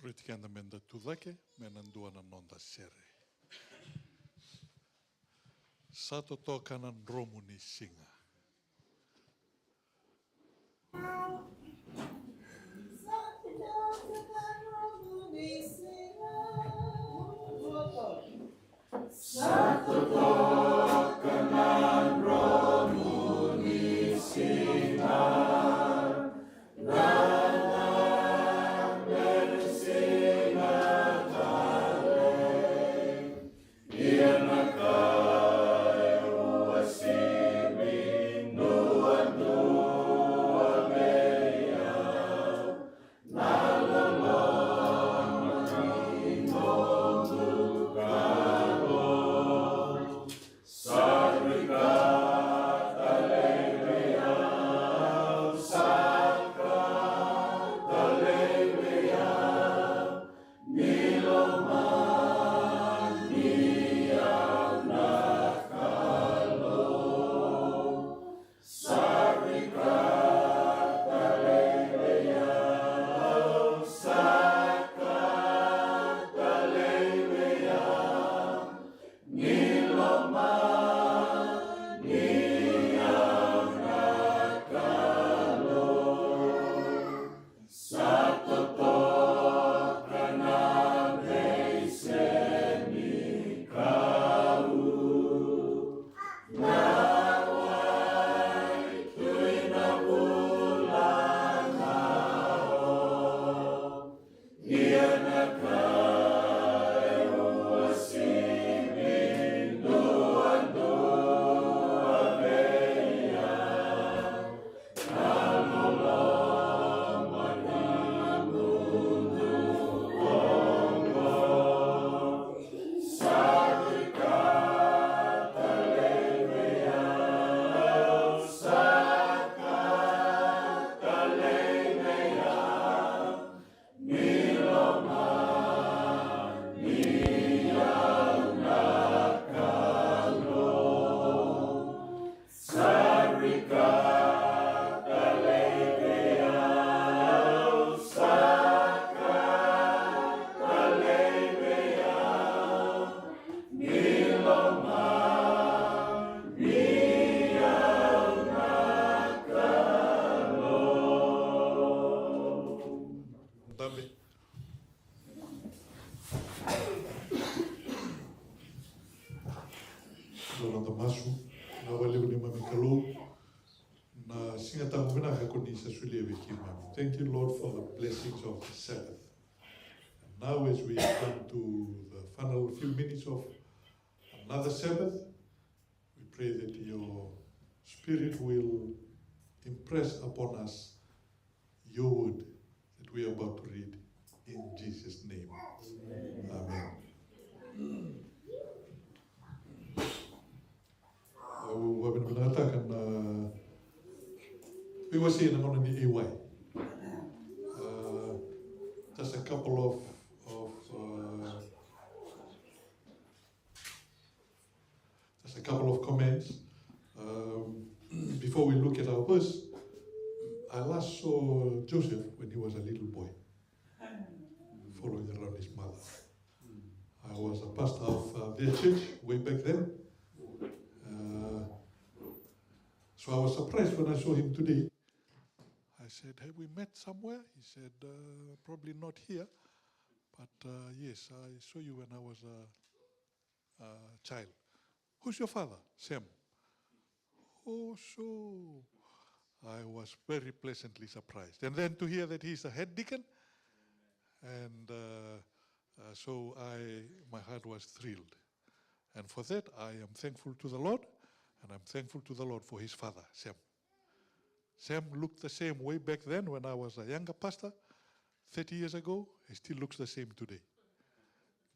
Suritiana menda tudake, menanduana nonda sere. Sato tokanan romuni singa. Sato tokanan romuni singa. Dambe. Loranda masu, na wale uni mamikalo, na singa tangu mina hakuni sa sulia wiki mami. Thank you, Lord, for the blessings of the Sabbath. And now as we come to the final few minutes of another Sabbath, we pray that your Spirit will impress upon us your word that we are about to read in Jesus' name. Amen. We were saying I'm on the EY. Just a couple of comments. Before we look at our verse, I last saw Joseph when he was a little boy, following around his mother. I was a pastor of their church way back then. So I was surprised when I saw him today. I said, have we met somewhere? He said, probably not here. But yes, I saw you when I was a child. Who's your father? Sam. Oh, so I was very pleasantly surprised. And then to hear that he's a head deacon, and so my heart was thrilled. And for that, I am thankful to the Lord, and I'm thankful to the Lord for his father, Sam. Sam looked the same way back then when I was a younger pastor, 30 years ago. He still looks the same today.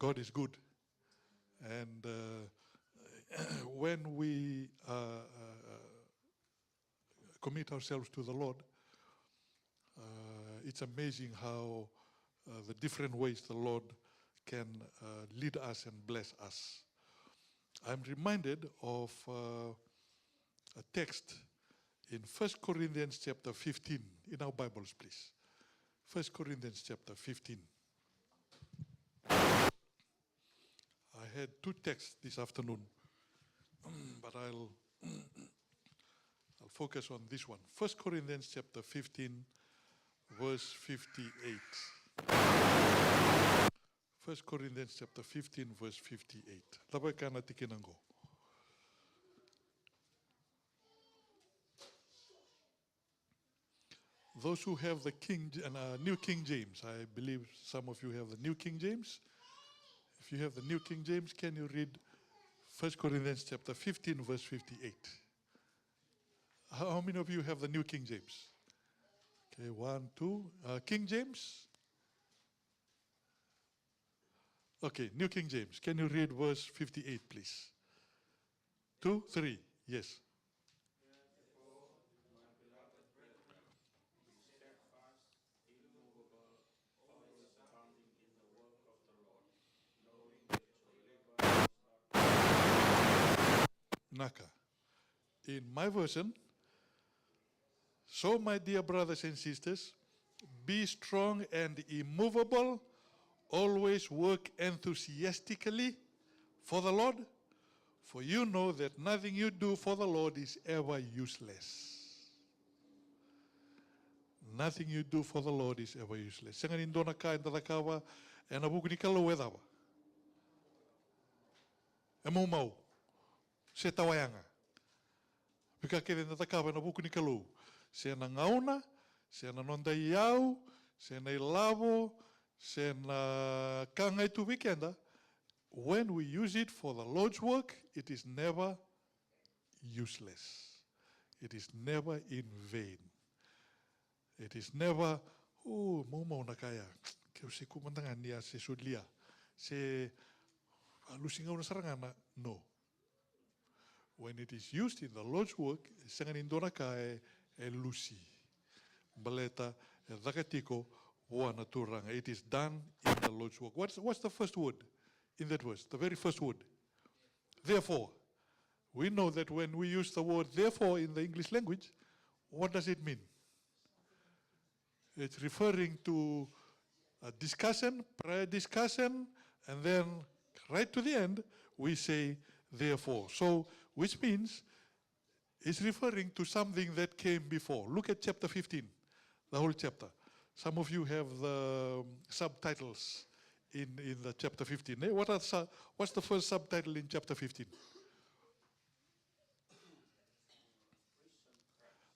God is good. And when we commit ourselves to the Lord, it's amazing how the different ways the Lord can lead us and bless us. I'm reminded of a text in 1 Corinthians chapter 15, in our Bibles, please. 1 Corinthians chapter 15. had two texts this afternoon, but I'll focus on this one. 1 Corinthians chapter 15, verse 58. 1 Corinthians chapter 15, verse 58. Labai kana tikinango. Those who have the New King James, I believe some of you have the New King James. If you have the New King James, can you read 1 Corinthians chapter 15, verse 58? How many of you have the New King James? Okay, 1, 2. King James? Okay, New King James. Can you read verse 58, please? 2, 3, yes. Naka. In my version, so my dear brothers and sisters, be strong and immovable, always work enthusiastically for the Lord, for you know that nothing you do for the Lord is ever useless. Nothing you do for the Lord is ever useless. Senganin dona ka in tatakawa, e na buku ni kalo wedawa. E mau, se tawayanga. Pika kere na takawa na buku ni kalo. Se na ngauna, se na nonda iau, se na ilavo, se na kangai tu weekenda. When we use it for the Lord's work, it is never useless. It is never in vain. It is never, mau na kaya. Keo se kumantangan niya se sudlia. Se lusingaw na sarangana. No. When it is used in the Lord's work, sangan indona ka e lusi. Baleta e dakatiko wana turanga. It is done in the Lord's work. What's the first word in that verse? The very first word. Therefore. We know that when we use the word therefore in the English language, what does it mean? It's referring to a discussion, prior discussion, and then right to the end, we say therefore. So, which means it's referring to something that came before. Look at chapter 15, the whole chapter. Some of you have the subtitles in the chapter 15. What's the first subtitle in chapter 15?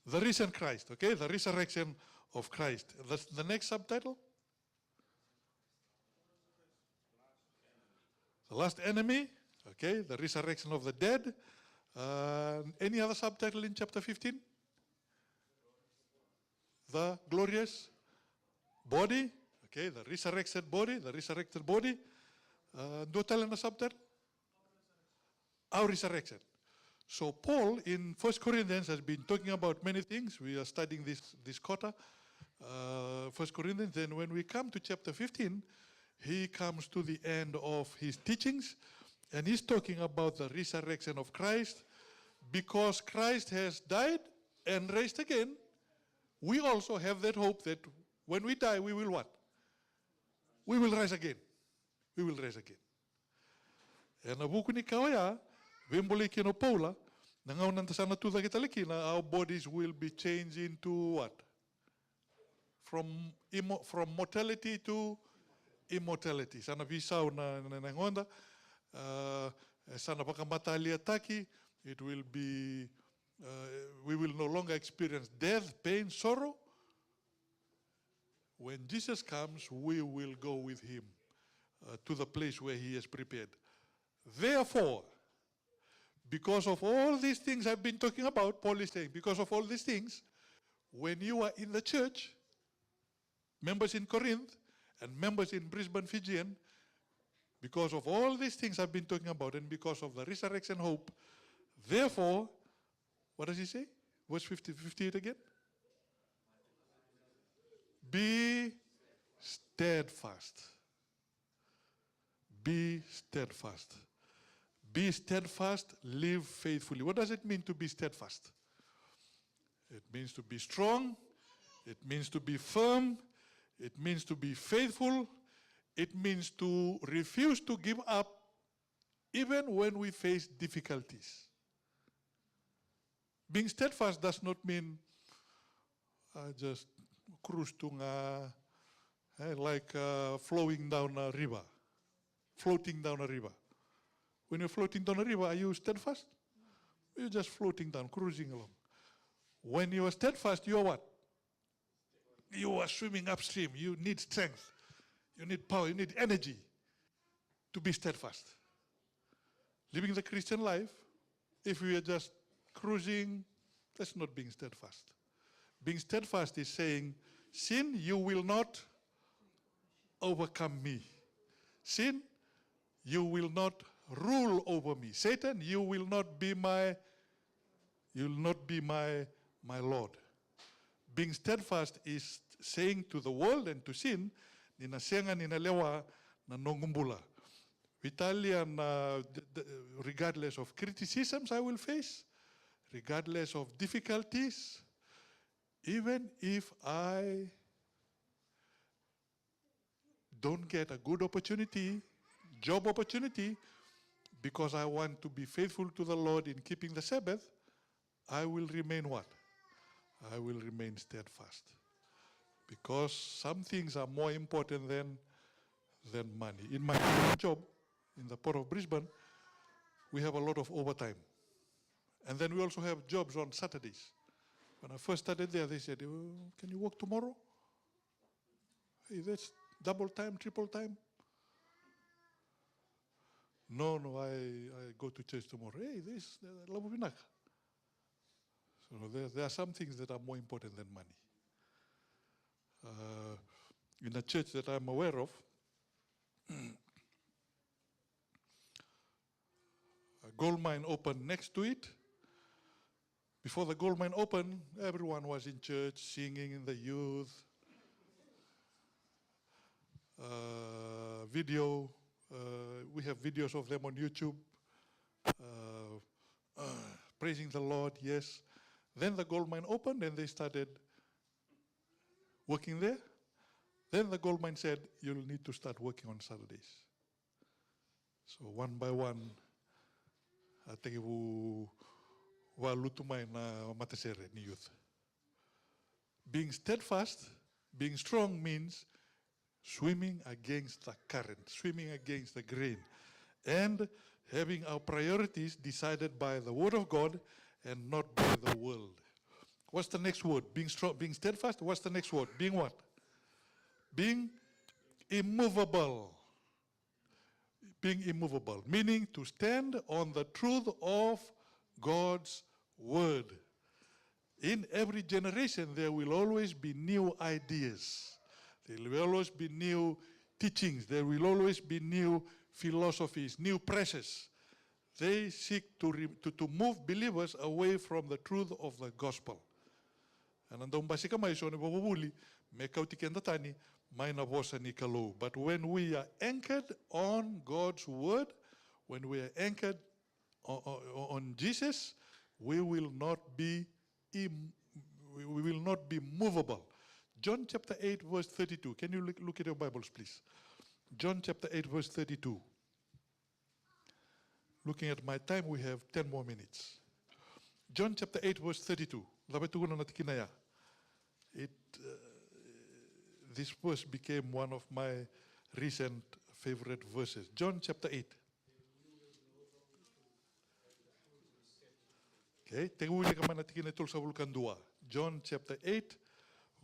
The risen Christ, okay? The resurrection of Christ. The next subtitle? The last enemy, okay? The resurrection of the dead. Any other subtitle in chapter 15? The glorious body, okay? The resurrected body. Do tell in the subtitle? Our resurrection. So Paul in 1 Corinthians has been talking about many things. We are studying this quarter, 1 Corinthians. Then when we come to chapter 15, he comes to the end of his teachings, and he's talking about the resurrection of Christ. Because Christ has died and raised again, we also have that hope that when we die, we will what? We will rise again. We will rise again. And nabuku ni kawaya, Vimboli kino Paula, nangaw sana tuda kita likina, our bodies will be changed into what? From mortality to immortality. Sana visau na nangonda, sana pakamatalia taki, it will be, we will no longer experience death, pain, sorrow. When Jesus comes, we will go with him to the place where he has prepared. Therefore, because of all these things I've been talking about, Paul is saying, because of all these things, when you are in the church, members in Corinth and members in Brisbane, Fijian, because of all these things I've been talking about and because of the resurrection hope, therefore, what does he say? Verse 58 again? Be steadfast. Be steadfast. Be steadfast, live faithfully. What does it mean to be steadfast? It means to be strong. It means to be firm. It means to be faithful. It means to refuse to give up even when we face difficulties. Being steadfast does not mean just cruise to like flowing down a river, floating down a river. When you're floating down a river, are you steadfast? You're just floating down, cruising along. When you are steadfast, you are what? You are swimming upstream. You need strength. You need power. You need energy to be steadfast. Living the Christian life, if we are just cruising, that's not being steadfast. Being steadfast is saying, sin, you will not overcome me. Sin, you will not rule over me. Satan, you will not be my Lord. Being steadfast is saying to the world and to sin, nina senga nina lewa na nongumbula. Italian, regardless of criticisms I will face, regardless of difficulties, even if I don't get a good opportunity, job opportunity, because I want to be faithful to the Lord in keeping the Sabbath, I will remain what? I will remain steadfast. Because some things are more important than money. In my job, in the Port of Brisbane, we have a lot of overtime. And then we also have jobs on Saturdays. When I first started there, they said, oh, can you work tomorrow? Hey, that's double time, triple time. No, I go to church tomorrow. Hey, this, so there are some things that are more important than money. In a church that I'm aware of, a gold mine opened next to it. Before the gold mine opened, everyone was in church, singing in the youth, video. We have videos of them on YouTube, praising the Lord, yes. Then the gold mine opened and they started working there. Then the gold mine said, you'll need to start working on Saturdays. So one by one, I think youth. Being steadfast, being strong means swimming against the current, swimming against the grain, and having our priorities decided by the Word of God and not by the world. What's the next word? Being strong, being steadfast. What's the next word? Being what? Being immovable. Being immovable, meaning to stand on the truth of God's Word. In every generation, there will always be new ideas. There will always be new teachings. There will always be new philosophies, new pressures. They seek to move believers away from the truth of the gospel. And andong basika mai so ni bobuli me kautikenda tani mai na vosa ni kalau. But when we are anchored on God's word, when we are anchored on Jesus, we will not be movable. John chapter 8 verse 32. Can you look at your Bibles, please? John chapter 8 verse 32. Looking at my time, we have 10 more minutes. John chapter 8 verse 32. This verse became one of my recent favorite verses. John chapter 8. Okay, John chapter 8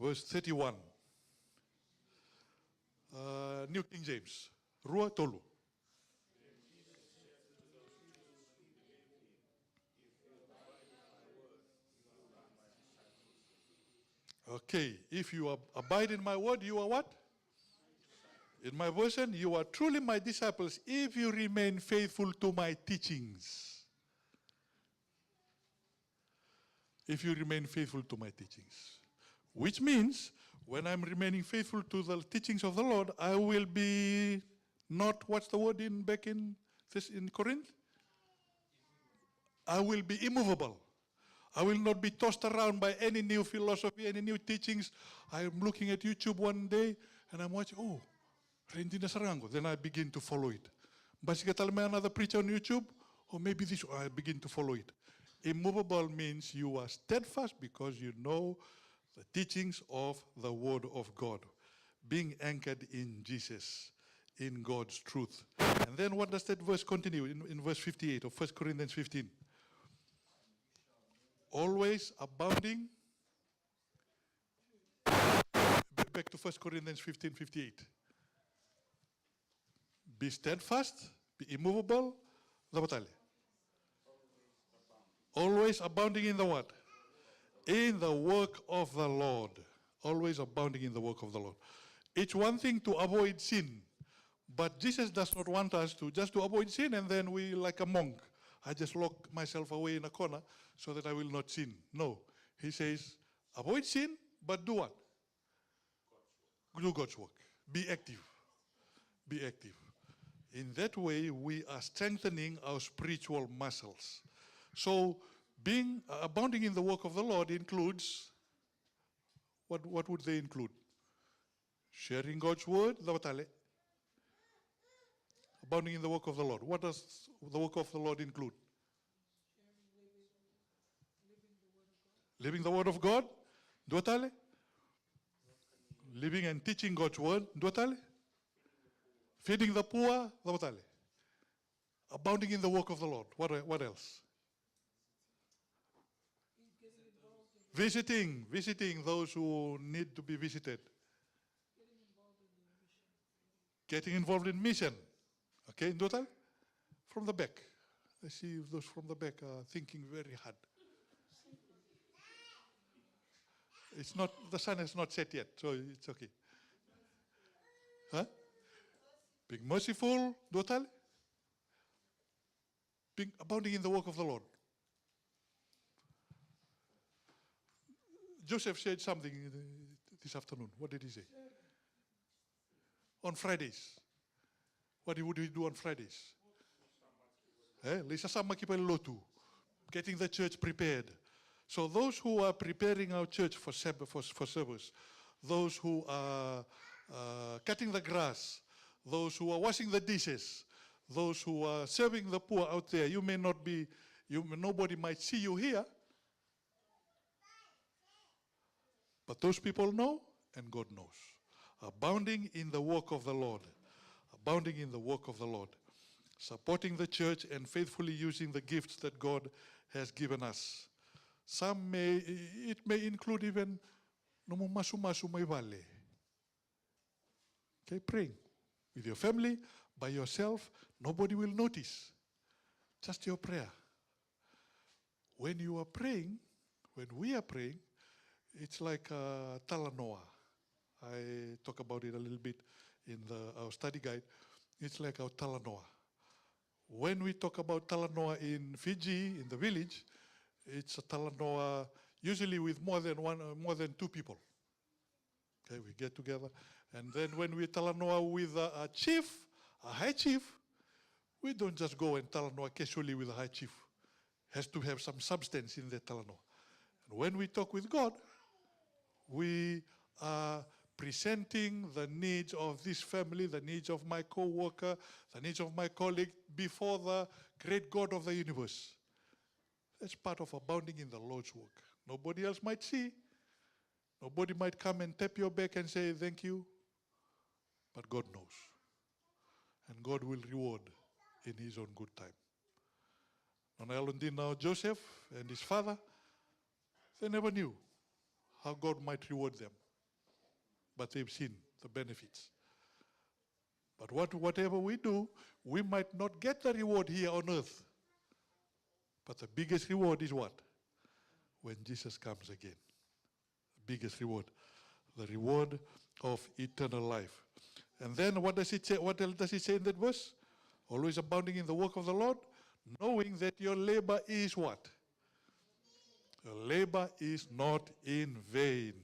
verse 31. New King James. Rua tolu. Okay, if you abide in my word, you are what? In my version, you are truly my disciples if you remain faithful to my teachings. If you remain faithful to my teachings. Which means, when I'm remaining faithful to the teachings of the Lord, I will be not, what's the word back in Corinth? I will be immovable. I will not be tossed around by any new philosophy, any new teachings. I'm looking at YouTube one day and I'm watching, oh, Rendina Sarango. Then I begin to follow it. Basically, another preacher on YouTube, or maybe this, I begin to follow it. Immovable means you are steadfast because you know the teachings of the Word of God, being anchored in Jesus, in God's truth. And then what does that verse continue in verse 58 of 1 Corinthians 15? Always abounding. Back to 1 Corinthians 15:58. Be steadfast, be immovable. Always abounding in the what? In the work of the Lord. Always abounding in the work of the Lord. It's one thing to avoid sin, but Jesus does not want us to just to avoid sin and then we like a monk. I just lock myself away in a corner so that I will not sin. No. He says, avoid sin, but do what? Do God's work. Be active. Be active. In that way, we are strengthening our spiritual muscles. So, being abounding in the work of the Lord includes, what would they include? Sharing God's word, abounding in the work of the Lord. What does the work of the Lord include? Living the word of God. Living and teaching God's word. Feeding the poor. Abounding in the work of the Lord. What else? Visiting those who need to be visited. Getting involved in mission. Okay, total? From the back. I see those from the back are thinking very hard. It's not, the sun has not set yet, so it's okay. Huh? Being merciful, total? Being abounding in the work of the Lord. Joseph said something this afternoon. What did he say? On Fridays. What would he do on Fridays? Lisa sama ki lotu, getting the church prepared. So those who are preparing our church for service, those who are cutting the grass, those who are washing the dishes, those who are serving the poor out there, you may not be, nobody might see you here, but those people know, and God knows. Abounding in the work of the Lord. Abounding in the work of the Lord. Supporting the church and faithfully using the gifts that God has given us. It may include even okay, praying with your family, by yourself, nobody will notice. Just your prayer. When you are praying, when we are praying, it's like talanoa. I talk about it a little bit in our study guide. It's like our talanoa. When we talk about talanoa in Fiji, in the village, it's a talanoa usually with more than two people. Okay, we get together, and then when we talanoa with a chief, a high chief, we don't just go and talanoa casually with a high chief. Has to have some substance in the talanoa. And when we talk with God, we are presenting the needs of this family, the needs of my co-worker, the needs of my colleague before the great God of the universe. That's part of abounding in the Lord's work. Nobody else might see. Nobody might come and tap your back and say thank you. But God knows. And God will reward in his own good time. Now Joseph and his father, they never knew how God might reward them. But they've seen the benefits. But whatever we do, we might not get the reward here on earth. But the biggest reward is what? When Jesus comes again. The biggest reward. The reward of eternal life. And then what does it say? What else does it say in that verse? Always abounding in the work of the Lord, knowing that your labor is what? Your labor is not in vain.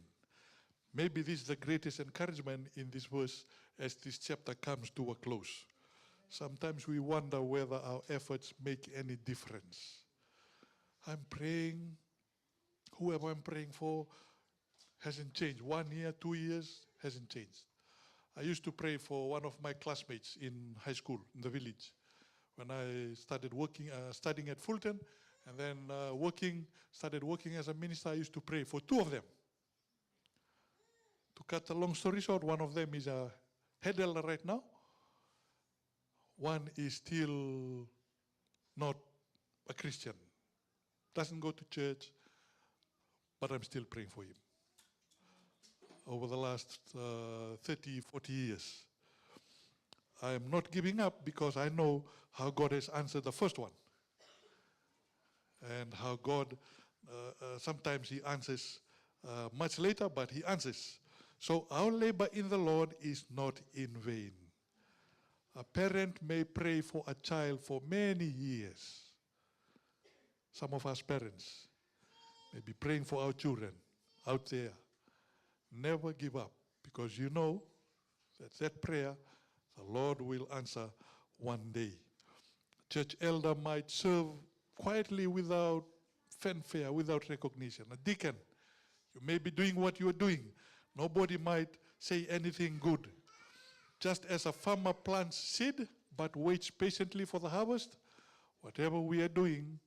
Maybe this is the greatest encouragement in this verse as this chapter comes to a close. Sometimes we wonder whether our efforts make any difference. I'm praying, whoever I'm praying for hasn't changed. 1 year, 2 years, hasn't changed. I used to pray for one of my classmates in high school, in the village. when I started working, studying at Fulton, and then started working as a minister, I used to pray for two of them. To cut a long story short, one of them is a head elder right now. One is still not a Christian, doesn't go to church, but I'm still praying for him. Over the last 30, 40 years. I am not giving up because I know how God has answered the first one. And how God, sometimes he answers much later, but he answers. So our labor in the Lord is not in vain. A parent may pray for a child for many years. Some of us parents may be praying for our children out there. Never give up, because you know that prayer, the Lord will answer one day. Church elder might serve quietly without fanfare, without recognition. A deacon, you may be doing what you are doing. Nobody might say anything good. Just as a farmer plants seed but waits patiently for the harvest, whatever we are doing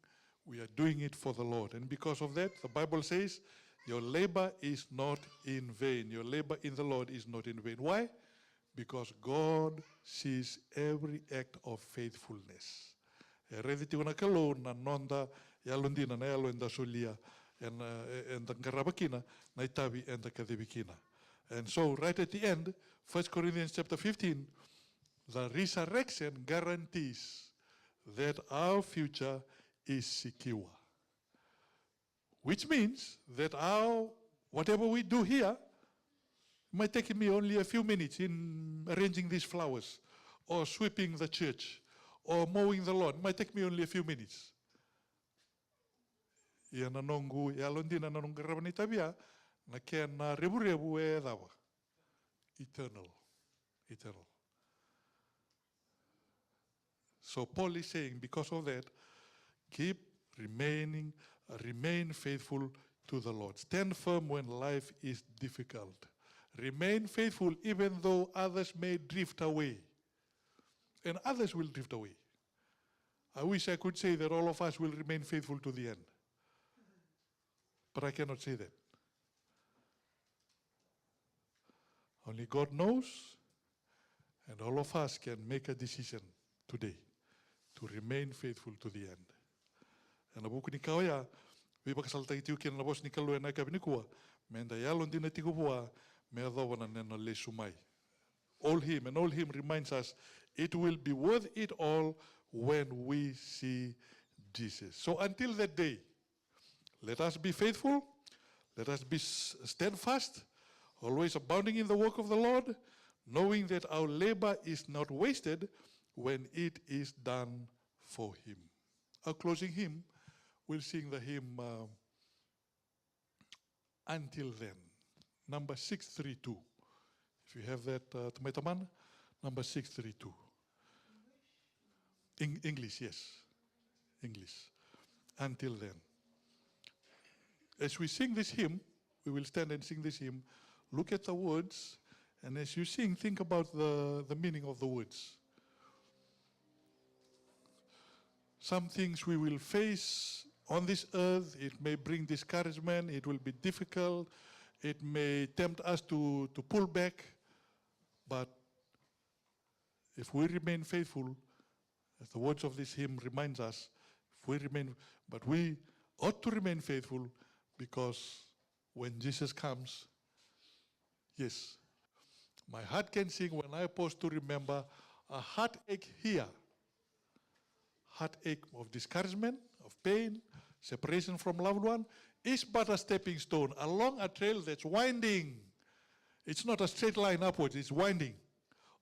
it for the Lord. And because of that, the Bible says, your labor is not in vain. Your labor in the Lord is not in vain. Why? Because God sees every act of faithfulness. Rediti wana kalo na nonda ya londina na ya londa solia and the karabakina na itabi and the kadebikina. And so right at the end, 1 Corinthians chapter 15, the resurrection guarantees that our future is secure. Which means that whatever we do here might take me only a few minutes in arranging these flowers, or sweeping the church, or mowing the lawn. It might take me only a few minutes. Ia na nongu, ia londina na nongu rabani tabia, na kia na rebu e dawa. Eternal. Eternal. So Paul is saying, because of that, remain faithful to the Lord. Stand firm when life is difficult. Remain faithful even though others may drift away. And others will drift away. I wish I could say that all of us will remain faithful to the end. But I cannot say that. Only God knows, and all of us can make a decision today to remain faithful to the end. And abuku ni kauya, vipakasal tagitiu kina nabos ni kalu na kabinikua, menda yalon dina tikupua, me adobana nena le sumai. All him reminds us, it will be worth it all when we see Jesus. So until that day, let us be faithful, let us be steadfast, always abounding in the work of the Lord, knowing that our labor is not wasted when it is done for him. Our closing hymn, we'll sing the hymn Until Then, number 632. If you have that, Tumetaman, number 632. English, yes. English. Until Then. As we sing this hymn, we will stand and sing this hymn, look at the words, and as you sing, think about the meaning of the words. Some things we will face on this earth, it may bring discouragement, it will be difficult, it may tempt us to pull back, but if we remain faithful, as the words of this hymn reminds us, but we ought to remain faithful, because when Jesus comes, yes, my heart can sing when I pause to remember a heartache here, heartache of discouragement, of pain, separation from loved one, is but a stepping stone along a trail that's winding. It's not a straight line upwards, it's winding.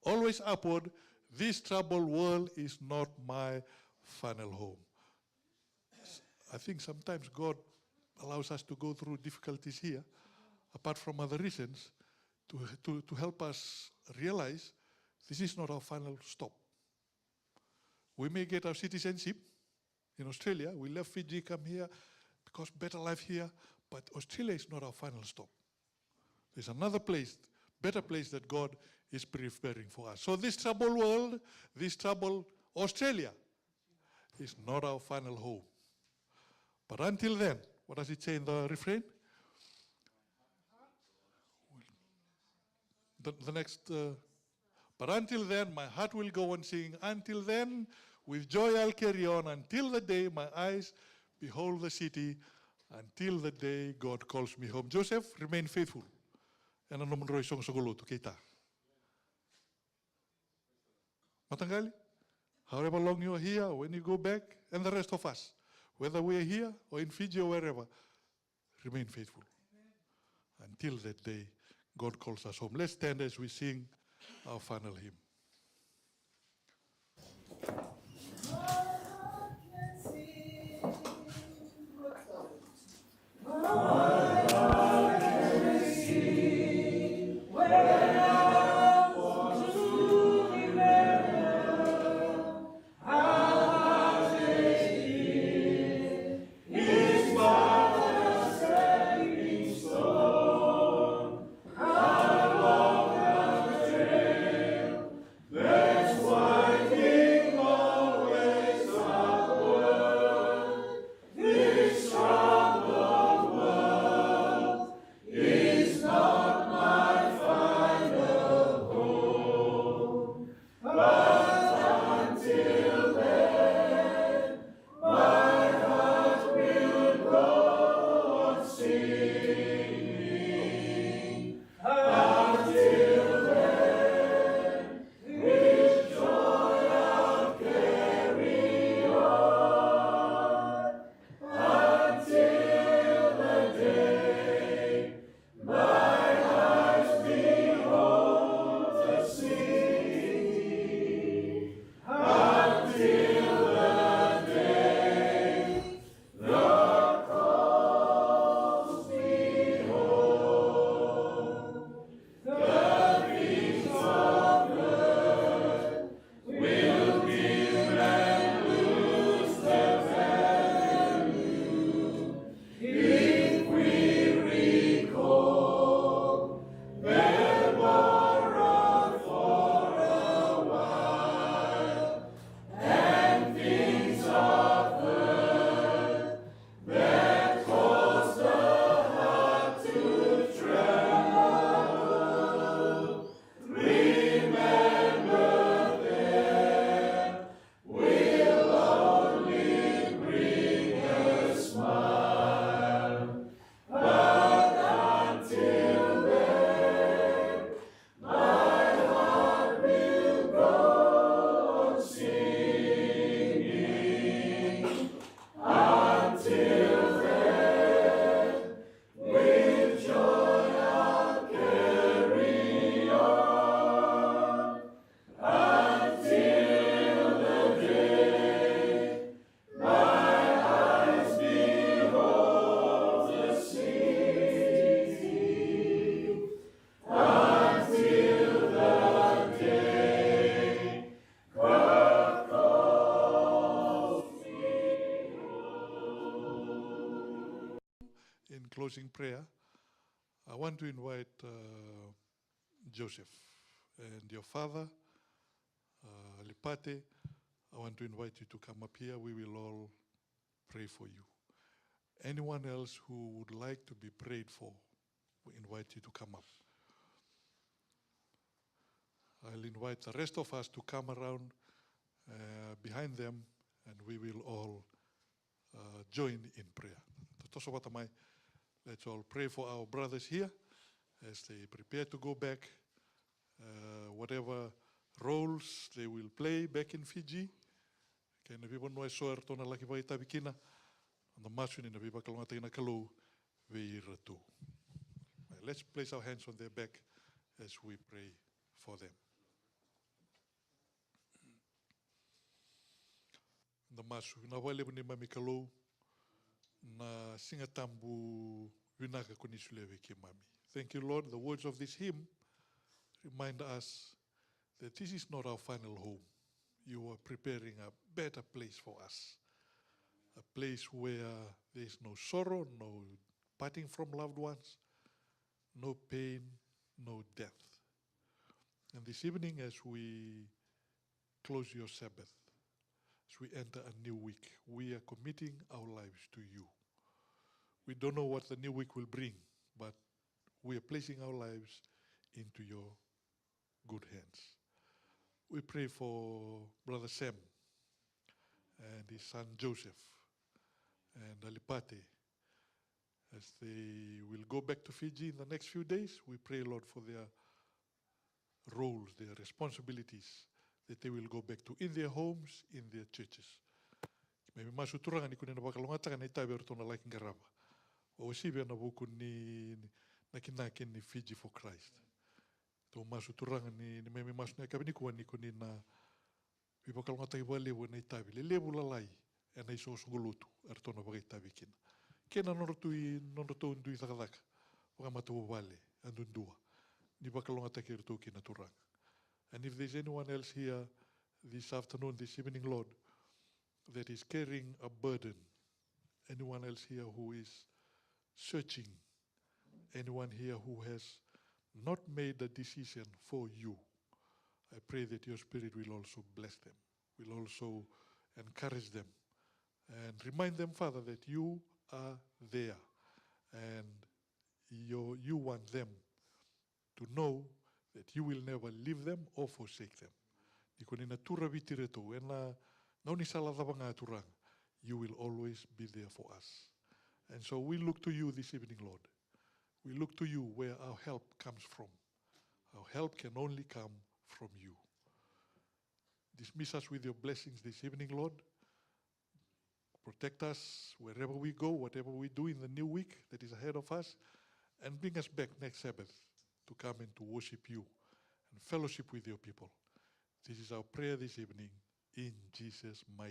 Always upward. This troubled world is not my final home. I think sometimes God allows us to go through difficulties here, apart from other reasons, to help us realize this is not our final stop. We may get our citizenship in Australia. We left Fiji, come here, because better life here, but Australia is not our final stop. There's another place, better place that God is preparing for us. So this troubled world, this troubled Australia, is not our final home. But until then, what does it say in the refrain? The next, but until then, my heart will go on singing. Until then, with joy I'll carry on. Until the day my eyes behold the city. Until the day God calls me home. Joseph, remain faithful. And ano man ro'y song sagolo to kita. Matanggali, however long you are here, when you go back, and the rest of us, whether we are here or in Fiji or wherever, remain faithful. Until that day, God calls us home. Let's stand as we sing our final hymn. In closing prayer, I want to invite Joseph and your father, Lipate. I want to invite you to come up here. We will all pray for you. Anyone else who would like to be prayed for, we invite you to come up. I'll invite the rest of us to come around behind them, and we will all join in prayer. Let's all pray for our brothers here as they prepare to go back, whatever roles they will play back in Fiji. Kaya na viva noe soer tona laki vai tabikina, on the masuni na viva kalonga tina kalau vei ratu. Let's place our hands on their back as we pray for them. The masu na wale ni mami kalau na singa tambu vinaka kunisulewe ki mami. Thank you, Lord. The words of this hymn remind us that this is not our final home. You are preparing a better place for us. A place where there is no sorrow, no parting from loved ones, no pain, no death. And this evening, as we close your Sabbath, as we enter a new week. We are committing our lives to you. We don't know what the new week will bring, but we are placing our lives into your good hands. We pray for Brother Sam and his son Joseph and Alipate as they will go back to Fiji in the next few days. We pray, Lord, for their roles, their responsibilities, that they will go back to in their homes, in their churches. Maybe masu turanga ni kunena wakalonga taka na itabe rotona like ngaraba. O sibe na buku ni nakinake ni Fiji for Christ. To masu turanga ni maybe masu na kabini kuwa ni kunina wakalonga taka wale wana itabe. Le lebu lalai ena iso sungulutu artona waga itabe kina. Kena nonoto undui takadaka. Wakamatu wale andundua. Ni wakalonga taka rto kina turanga. And if there's anyone else here this afternoon, this evening, Lord, that is carrying a burden, anyone else here who is searching, anyone here who has not made a decision for you, I pray that your Spirit will also bless them, will also encourage them, and remind them, Father, that you are there, and you want them to know that you will never leave them or forsake them. You will always be there for us. And so we look to you this evening, Lord. We look to you where our help comes from. Our help can only come from you. Dismiss us with your blessings this evening, Lord. Protect us wherever we go, whatever we do in the new week that is ahead of us, and bring us back next Sabbath to come and to worship you and fellowship with your people. This is our prayer this evening in Jesus' mighty name.